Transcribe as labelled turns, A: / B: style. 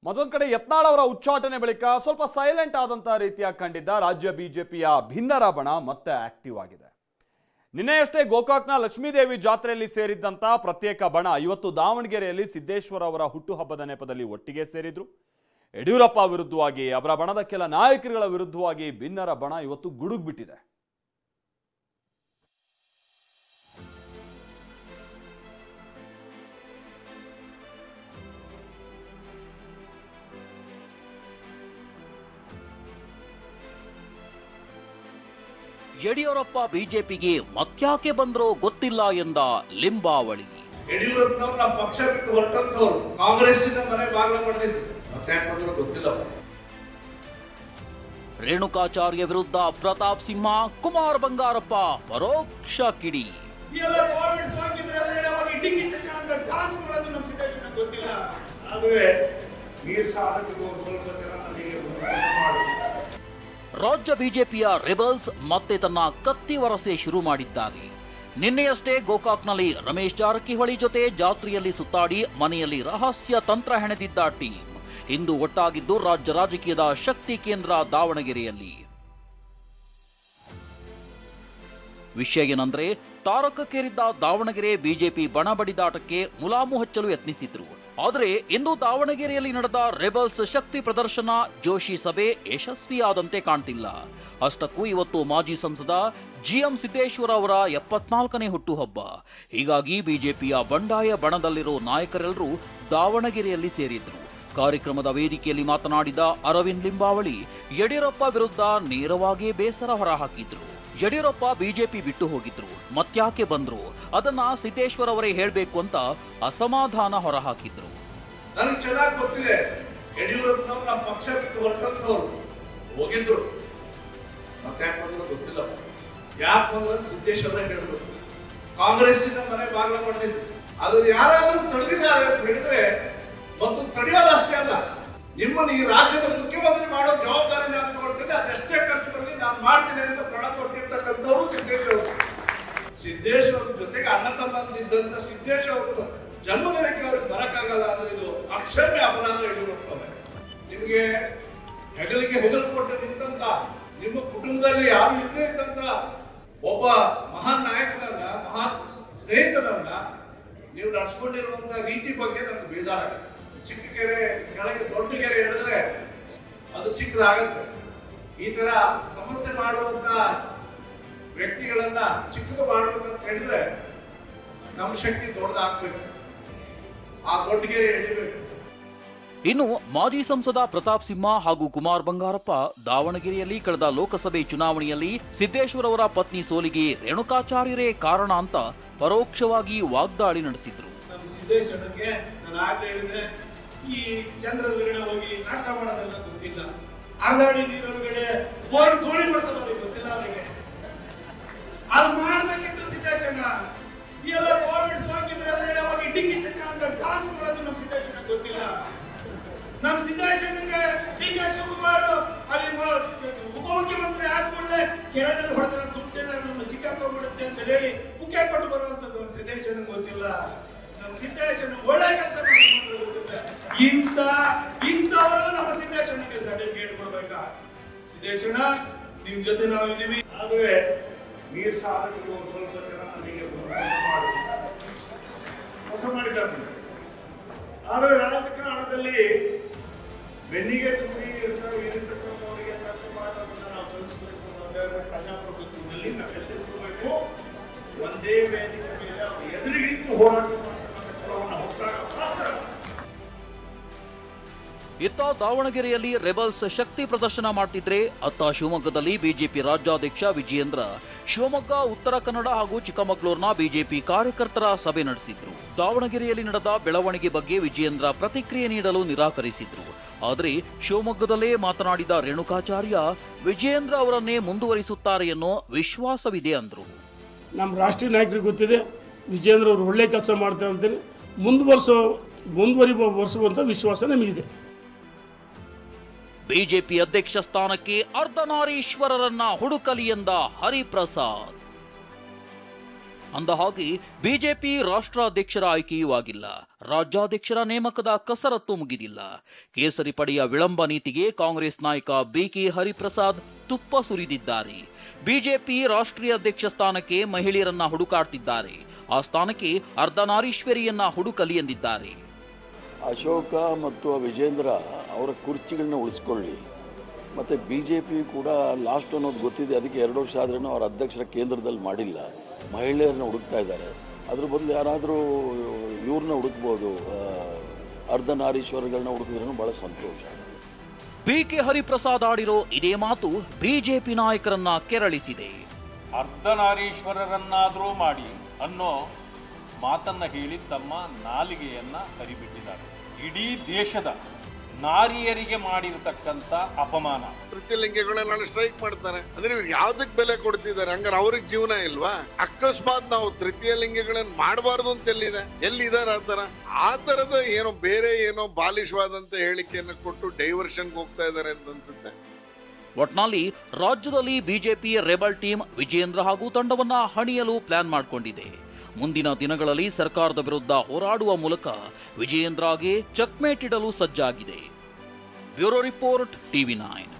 A: ಮತ್ತೊಂದು ಕಡೆ ಯತ್ನಾಳ್ ಅವರ ಉಚ್ಚಾಟನೆ ಬಳಿಕ ಸ್ವಲ್ಪ ಸೈಲೆಂಟ್ ಆದಂತ ರೀತಿಯ ಕಂಡಿದ್ದ ರಾಜ್ಯ ಬಿಜೆಪಿಯ ಭಿನ್ನರ ಬಣ ಮತ್ತೆ ಆಕ್ಟಿವ್ ಆಗಿದೆ. ನಿನ್ನೆಯಷ್ಟೇ ಗೋಕಾಕ್ನ ಲಕ್ಷ್ಮೀದೇವಿ ಜಾತ್ರೆಯಲ್ಲಿ ಸೇರಿದ್ದಂತ ಪ್ರತ್ಯೇಕ ಬಣ ಇವತ್ತು ದಾವಣಗೆರೆಯಲ್ಲಿ ಸಿದ್ದೇಶ್ವರ ಅವರ ಹುಟ್ಟುಹಬ್ಬದ ನೆಪದಲ್ಲಿ ಒಟ್ಟಿಗೆ ಸೇರಿದ್ರು. ಯಡಿಯೂರಪ್ಪ ವಿರುದ್ಧವಾಗಿ ಅವರ ಬಣದ ಕೆಲ ನಾಯಕರುಗಳ ವಿರುದ್ಧವಾಗಿ ಭಿನ್ನರ ಬಣ ಇವತ್ತು ಗುಡುಗ್ಬಿಟ್ಟಿದೆ.
B: ಯಡಿಯೂರಪ್ಪ ಬಿಜೆಪಿಗೆ ಮತ್ಯಾಕೆ ಬಂದ್ರೋ ಗೊತ್ತಿಲ್ಲ ಎಂದ ಲಿಂಬಾವಳಿ.
C: ಯಡಿಯೂರಪ್ಪನವ್ರನ್ನ ಪಕ್ಷ ಬಿಟ್ಟು ಹೊರಟಂತವ್ರು ಕಾಂಗ್ರೆಸ್ಸಿನ ಮನೆ ಬಾಗಿಲ ಪಡೆದಿದ್ದು ಮತ್ಯಾಕೆ ಬಂದ್ರೋ ಗೊತ್ತಿಲ್ಲ.
B: ರೇಣುಕಾಚಾರ್ಯ ವಿರುದ್ಧ ಪ್ರತಾಪ್ ಸಿಂಹ, ಕುಮಾರ್ ಬಂಗಾರಪ್ಪ ಪರೋಕ್ಷ ಕಿಡಿ. ರಾಜ್ಯ ಬಿಜೆಪಿಯ ರೆಬಲ್ಸ್ ಮತ್ತೆ ತನ್ನ ಕತ್ತಿ ವರಸೆ ಶುರು ಮಾಡಿದ್ದಾರೆ. ನಿನ್ನೆಯಷ್ಟೇ ಗೋಕಾಕ್ನಲ್ಲಿ ರಮೇಶ್ ಜಾರಕಿಹೊಳಿ ಜೊತೆ ಜಾತ್ರೆಯಲ್ಲಿ ಸುತ್ತಾಡಿ ಮನೆಯಲ್ಲಿ ರಹಸ್ಯ ತಂತ್ರ ಹೆಣೆದಿದ್ದ ಟೀಮ್ ಇಂದು ಒಟ್ಟಾಗಿದ್ದು ರಾಜ್ಯ ರಾಜಕೀಯದ ಶಕ್ತಿ ಕೇಂದ್ರ ದಾವಣಗೆರೆಯಲ್ಲಿ. ವಿಷಯ ಏನಂದ್ರೆ, ತಾರಕಕ್ಕೇರಿದ್ದ ದಾವಣಗೆರೆ ಬಿಜೆಪಿ ಬಣ ಬಡಿದಾಟಕ್ಕೆ ಮುಲಾಮು ಹಚ್ಚಲು ಯತ್ನಿಸಿದ್ರು. ಆದರೆ ಇಂದು ದಾವಣಗೆರೆಯಲ್ಲಿ ನಡೆದ ರೆಬಲ್ಸ್ ಶಕ್ತಿ ಪ್ರದರ್ಶನ, ಜೋಶಿ ಸಭೆ ಯಶಸ್ವಿಯಾದಂತೆ ಕಾಣ್ತಿಲ್ಲ. ಅಷ್ಟಕ್ಕೂ ಇವತ್ತು ಮಾಜಿ ಸಂಸದ ಜಿಎಂ ಸಿದ್ದೇಶ್ವರ ಅವರ 74ನೇ ಹುಟ್ಟುಹಬ್ಬ. ಹೀಗಾಗಿ ಬಿಜೆಪಿಯ ಬಂಡಾಯ ಬಣದಲ್ಲಿರೋ ನಾಯಕರೆಲ್ಲರೂ ದಾವಣಗೆರೆಯಲ್ಲಿ ಸೇರಿದ್ರು. ಕಾರ್ಯಕ್ರಮದ ವೇದಿಕೆಯಲ್ಲಿ ಮಾತನಾಡಿದ ಅರವಿಂದ್ ಲಿಂಬಾವಳಿ ಯಡಿಯೂರಪ್ಪ ವಿರುದ್ಧ ನೇರವಾಗಿ ಬೇಸರ ಹೊರಹಾಕಿದ್ರು. ಯಡಿಯೂರಪ್ಪ ಬಿಜೆಪಿ ಬಿಟ್ಟು ಹೋಗಿದ್ರು, ಮತ್ಯಾಕೆ ಬಂದ್ರು ಅದನ್ನ ಸಿದ್ದೇಶ್ವರ ಅವರೇ ಹೇಳ್ಬೇಕು ಅಂತ ಅಸಮಾಧಾನ ಹೊರಹಾಕಿದ್ರು.
C: ನನಗೆ ಚೆನ್ನಾಗಿ ಗೊತ್ತಿದೆ, ಯಡಿಯೂರಪ್ಪನವ್ರನ್ನ ಪಕ್ಷ ಬಿಟ್ಟು ಹೊರಟಂತವ್ರು ಹೋಗಿದ್ರು, ಮತ್ಯಾಕೆ ಬಂದ್ರು ಗೊತ್ತಿಲ್ಲ. ಯಾಕೆ ಬಂದ್ರು ಸಿದ್ದೇಶ್ವರ ಹೇಳ್ಬೇಕು. ಕಾಂಗ್ರೆಸ್ಸಿನ ಮನೆ ಬಾಗಿಲ ಪಡೆದಿದ್ದು ಅದನ್ನು ಯಾರಾದ್ರೂ ತಡೆದಿದ್ದಾರೆ ಅಂತ ಹೇಳಿದ್ರೆ ಮತ್ತು ತಡೆಯೋದಷ್ಟೇ ಅಲ್ಲ, ನಿಮ್ಮನ್ನು ಈ ರಾಜ್ಯದ ಮುಖ್ಯಮಂತ್ರಿ ಮಾಡೋ ಜವಾಬ್ದಾರಿ ನಾನು ತಗೊಳ್ತೇನೆ, ಅದೆಷ್ಟೇ ಖರ್ಚು ಬರಲಿ ನಾನು ಮಾಡ್ತೇನೆ ಅಂತ ಪ್ರಣ ಕೊಟ್ಟಿರ್ತಕ್ಕಂಥವ್ರು ಸಿದ್ದೇಶ್ ಅವ್ರ ಜೊತೆಗೆ ಅಣ್ಣ ತಮ್ಮಂದಿದ್ದಂತ ಸಿದ್ದೇಶ್ ಅವರು ಜನ್ಮದಿನಕ್ಕೆ ಅವ್ರಿಗೆ ಬರಕ್ಕಾಗಲ್ಲ ಅಂದ್ರೆ ಇದು ಅಕ್ಷಮ್ಯ ಅಪರಾಧ. ಯಡಿಯೂರಪ್ಪ ನಿಮಗೆ ಹೆಗಲಿಗೆ ಹೆಗಲು ಕೊಟ್ಟು ನಿಂತಂತ, ನಿಮ್ಮ ಕುಟುಂಬದಲ್ಲಿ ಯಾರು ಇಲ್ಲದೆ ಇದ್ದಂತ ಒಬ್ಬ ಮಹಾನ್ ನಾಯಕನನ್ನ, ಮಹಾನ್ ಸ್ನೇಹಿತನನ್ನ ನೀವು ನಡ್ಸ್ಕೊಂಡಿರುವಂತ ರೀತಿ ಬಗ್ಗೆ ನನಗೆ ಬೇಜಾರಾಗುತ್ತೆ. ಚಿಕ್ಕ ಕೆರೆ ಕೆಳಗೆ ದೊಡ್ಡ ಕೆರೆ ಹಿಡಿದ್ರೆ ಅದು ಚಿಕ್ಕದಾಗತ್ತೆ. ಈ ತರ ಸಮಸ್ಯೆ ಮಾಡುವಂತ ವ್ಯಕ್ತಿಗಳನ್ನ ಚಿಕ್ಕದು ಮಾಡ್ಬೇಕಂತ ಹೇಳಿದ್ರೆ ನಮ್ಮ ಶಕ್ತಿ ದೊಡ್ಡದಾಗ್ಬೇಕು, ಆ ದೊಡ್ಡ ಕೆರೆ ಹಿಡಿಬೇಕು.
B: ಇನ್ನು ಮಾಜಿ ಸಂಸದ ಪ್ರತಾಪ್ ಸಿಂಹ ಹಾಗೂ ಕುಮಾರ್ ಬಂಗಾರಪ್ಪ ದಾವಣಗೆರೆಯಲ್ಲಿ ಕಳೆದ ಲೋಕಸಭೆ ಚುನಾವಣೆಯಲ್ಲಿ ಸಿದ್ದೇಶ್ವರ ಅವರ ಪತ್ನಿ ಸೋಲಿಗೆ ರೇಣುಕಾಚಾರ್ಯರೇ ಕಾರಣ ಅಂತ ಪರೋಕ್ಷವಾಗಿ ವಾಗ್ದಾಳಿ ನಡೆಸಿದ್ರು.
C: ಸಿದ್ದೇಶ್ವರನಿಗೆ ನಾನು ಆಗ್ಲೇ ಹೇಳಿದೆ, ಈ ಚಂದ್ರದೊಳಗಡೆ ಹೋಗಿ ನಾಟಕ ಮಾಡೋದೆಲ್ಲ ಗೊತ್ತಿಲ್ಲ, ಅರ್ಧಾಡಿ ನೀರೊಳಗಡೆ ಹೋಗಿ ದೋಣಿ ಬಡಿಸೋದು ಗೊತ್ತಿಲ್ಲ ಅವರಿಗೆ. ಅದು ಮಾಡ್ಬೇಕಿತ್ತು ಸಿದ್ದೇಶ್ವರ. ಈ ಎಲ್ಲ ಕೋವಿಡ್ ಸೋಂಕಿದ್ರೆ ಅದರೊಳಗಡೆ ಹೋಗಿ ಡಿಕ್ಕಿ ಚಕ್ಕ ಅಂತ ಡಾನ್ಸ್ ಮಾಡೋದು ನಮ್ಮ ಸಿದ್ದೇಶ್ವರ ಗೊತ್ತಿಲ್ಲ. ನಮ್ಮ ಸಿದ್ದೇಶ್ವರನಿಗೆ ಡಿ ಕೆ ಶಿವಕುಮಾರ್ ಅಲ್ಲಿ ಉಪಮುಖ್ಯಮಂತ್ರಿ ಆದ್ಮೇಲೆ ಕೆಳಗಡೆ ಹೊಡೆದ್ರೆ ದುಡ್ಡೇನ ನಮ್ಮ ಸಿಕ್ಕಾಕೊಂಡ್ಬಿಡುತ್ತೆ ಅಂತ ಹೇಳಿ ಮುಖ್ಯ ಕೊಟ್ಟು ಬರುವಂತದ್ದು ನಮ್ಮ ಸಿದ್ದೇಶ್ವರನಿಗೆ ಗೊತ್ತಿಲ್ಲ. ನಮ್ಮ ಸಿದ್ದೇಶ್ವರ ಒಳ್ಳೆ ಕೆಲಸ ಮಾಡಿಕೊಂಡು ಗೊತ್ತಿಲ್ಲ. ಇಂಥವರು ನಮ್ಮ ಸಿದ್ದೇಶ್ವರನಿಗೆ ಸರ್ಟಿಫಿಕೇಟ್ ಕೊಡ್ಬೇಕಾ? ಸಿದ್ದೇಶ್ವರ ನಿಮ್ ಜೊತೆ ನಾವು ಇದೀವಿ, ಆದ್ರೆ ನೀರ್ ಸಾಧಕರು ಸ್ವಲ್ಪ ಜನ ನಮಗೆ ಮೋಸ ಮಾಡಿದ್ದಾರೆ. ಆದ್ರೆ ರಾಜಕಾರಣದಲ್ಲಿ ಬೆನ್ನಿಗೆ ತುಂಬಿ ಇರತಕ್ಕಂಥವರಿಗೆ ತಪ್ಪು ಮಾಡೋದನ್ನ ನಾವು ಕಲಿಸಬೇಕು. ಪ್ರಜಾಪ್ರಭುತ್ವದಲ್ಲಿ ನಾವೆಲ್ಲರೂ ಒಂದೇ ವೇದಿಕೆ ಮೇಲೆ ಅವರು ಎದುರಿಗಿಟ್ಟು ಹೋರಾಟ ಮಾಡುವಂತ ಛಲವನ್ನು ಹೊಸದಾಗಿ.
B: ಇತ್ತ ದಾವಣಗೆರೆಯಲ್ಲಿ ರೆಬಲ್ಸ್ ಶಕ್ತಿ ಪ್ರದರ್ಶನ ಮಾಡ್ತಿದ್ರೆ, ಅತ್ತ ಶಿವಮೊಗ್ಗದಲ್ಲಿ ಬಿಜೆಪಿ ರಾಜ್ಯಾಧ್ಯಕ್ಷ ವಿಜಯೇಂದ್ರ ಶಿವಮೊಗ್ಗ, ಉತ್ತರ ಕನ್ನಡ ಹಾಗೂ ಚಿಕ್ಕಮಗಳೂರಿನ ಬಿಜೆಪಿ ಕಾರ್ಯಕರ್ತರ ಸಭೆ ನಡೆಸಿದ್ರು. ದಾವಣಗೆರೆಯಲ್ಲಿ ನಡೆದ ಬೆಳವಣಿಗೆ ಬಗ್ಗೆ ವಿಜಯೇಂದ್ರ ಪ್ರತಿಕ್ರಿಯೆ ನೀಡಲು ನಿರಾಕರಿಸಿದ್ರು. ಆದರೆ ಶಿವಮೊಗ್ಗದಲ್ಲೇ ಮಾತನಾಡಿದ ರೇಣುಕಾಚಾರ್ಯ ವಿಜಯೇಂದ್ರ ಅವರನ್ನೇ ಮುಂದುವರಿಸುತ್ತಾರೆ ಅನ್ನೋ ವಿಶ್ವಾಸವಿದೆ ಅಂದ್ರು.
D: ನಮ್ಮ ರಾಷ್ಟ್ರೀಯ ನಾಯಕರಿಗೆ ಗೊತ್ತಿದೆ, ವಿಜಯೇಂದ್ರ ಅವರು ಒಳ್ಳೆ ಕೆಲಸ ಮಾಡ್ತಾರೆ ಅಂತೇಳಿ ಮುಂದುವರಿಸುವಂತ ವಿಶ್ವಾಸ ನಮಗಿದೆ.
B: ಬಿಜೆಪಿ ಅಧ್ಯಕ್ಷ ಸ್ಥಾನಕ್ಕೆ ಅರ್ಧನಾರೀಶ್ವರರನ್ನ ಹುಡುಕಲಿ ಎಂದ ಹರಿಪ್ರಸಾದ್. ಅಂದಹಾಗೆ ಬಿಜೆಪಿ ರಾಷ್ಟ್ರಾಧ್ಯಕ್ಷರ ಆಯ್ಕೆಯೂ ಆಗಿಲ್ಲ, ರಾಜ್ಯಾಧ್ಯಕ್ಷರ ನೇಮಕದ ಕಸರತ್ತು ಮುಗಿದಿಲ್ಲ. ಕೇಸರಿ ಪಡೆಯ ವಿಳಂಬ ನೀತಿಗೆ ಕಾಂಗ್ರೆಸ್ ನಾಯಕ ಬಿಕೆ ಹರಿಪ್ರಸಾದ್ ತುಪ್ಪ ಸುರಿದಿದ್ದಾರೆ. ಬಿಜೆಪಿ ರಾಷ್ಟ್ರೀಯ ಅಧ್ಯಕ್ಷ ಸ್ಥಾನಕ್ಕೆ ಮಹಿಳೆಯರನ್ನ ಹುಡುಕಾಡ್ತಿದ್ದಾರೆ. ಆ ಸ್ಥಾನಕ್ಕೆ ಅರ್ಧನಾರೀಶ್ವರಿಯನ್ನ ಹುಡುಕಲಿ ಎಂದಿದ್ದಾರೆ.
E: ಅಶೋಕ ಮತ್ತು ವಿಜೇಂದ್ರ ಅವರ ಕುರ್ಚಿಗಳನ್ನ ಉಳಿಸ್ಕೊಳ್ಳಿ. ಮತ್ತು ಬಿ ಜೆ ಪಿ ಕೂಡ ಲಾಸ್ಟ್ ಅನ್ನೋದು ಗೊತ್ತಿದೆ, ಅದಕ್ಕೆ 2 ವರ್ಷ ಆದ್ರೂ ಅವರ ಅಧ್ಯಕ್ಷರ ಕೇಂದ್ರದಲ್ಲಿ ಮಾಡಿಲ್ಲ. ಮಹಿಳೆಯರನ್ನ ಹುಡುಕ್ತಾ ಇದ್ದಾರೆ. ಅದ್ರ ಬದಲು ಯಾರಾದರೂ ಇವ್ರನ್ನ ಹುಡುಕ್ಬೋದು, ಅರ್ಧನಾರೀಶ್ವರಗಳನ್ನ ಹುಡುಕಿದ್ರೂ ಭಾಳ ಸಂತೋಷ.
B: ಬಿಕೆ ಹರಿಪ್ರಸಾದ್ ಆಡಿರೋ ಇದೇ ಮಾತು ಬಿಜೆಪಿ ನಾಯಕರನ್ನ ಕೆರಳಿಸಿದೆ.
F: ಅರ್ಧನಾರೀಶ್ವರರನ್ನಾದರೂ ಮಾಡಿ ಅನ್ನೋ ಮಾತನ್ನ ಹೇಳಿ ತಮ್ಮ ನಾಲಿಗೆಯನ್ನ ಹರಿಬಿಟ್ಟಿದ್ದಾರೆ. ಇಡೀ ದೇಶದ ನಾರಿಯರಿಗೆ ಮಾಡಿರತಕ್ಕಂತ ಅಪಮಾನ.
G: ತೃತೀಯಲಿಂಗಿಗಳನ್ನ ಸ್ಟ್ರೈಕ್ ಮಾಡ್ತಾರೆ ಅಂದ್ರೆ ಇವ್ರು ಯಾವ್ದಕ್ ಬೆಲೆ ಕೊಡ್ತಿದ್ದಾರೆ? ಹಂಗಾರೆ ಅವ್ರಿಗೆ ಜೀವನ ಇಲ್ವಾ? ಅಕಸ್ಮಾತ್ ನಾವು ತೃತೀಯಲಿಂಗಿಗಳನ್ನ ಮಾಡಬಾರ್ದು ಅಂತ ಎಲ್ಲಿದ್ದಾರೆ ಆ ತರದ ಏನೋ ಬೇರೆ ಏನೋ ಬಾಲಿಶವಾದಂತ ಹೇಳಿಕೆಯನ್ನು ಕೊಟ್ಟು ಡೈವರ್ಷನ್ಗೆ ಹೋಗ್ತಾ ಇದ್ದಾರೆ ಅಂತ ಅನ್ಸುತ್ತೆ.
B: ಒಟ್ನಲ್ಲಿ ರಾಜ್ಯದಲ್ಲಿ ಬಿಜೆಪಿ ರೆಬಲ್ ಟೀಮ್ ವಿಜೇಂದ್ರ ಹಾಗೂ ತಂಡವನ್ನ ಹಣಿಯಲು ಪ್ಲಾನ್ ಮಾಡಿಕೊಂಡಿದೆ. ಮುಂದಿನ ದಿನಗಳಲ್ಲಿ ಸರ್ಕಾರದ ವಿರುದ್ಧ ಹೋರಾಡುವ ಮೂಲಕ ವಿಜಯೇಂದ್ರಗೆ ಚೆಕ್ಮೇಟ್ ಇಡಲು ಸಜ್ಜಾಗಿದೆ. Bureau report, TV9.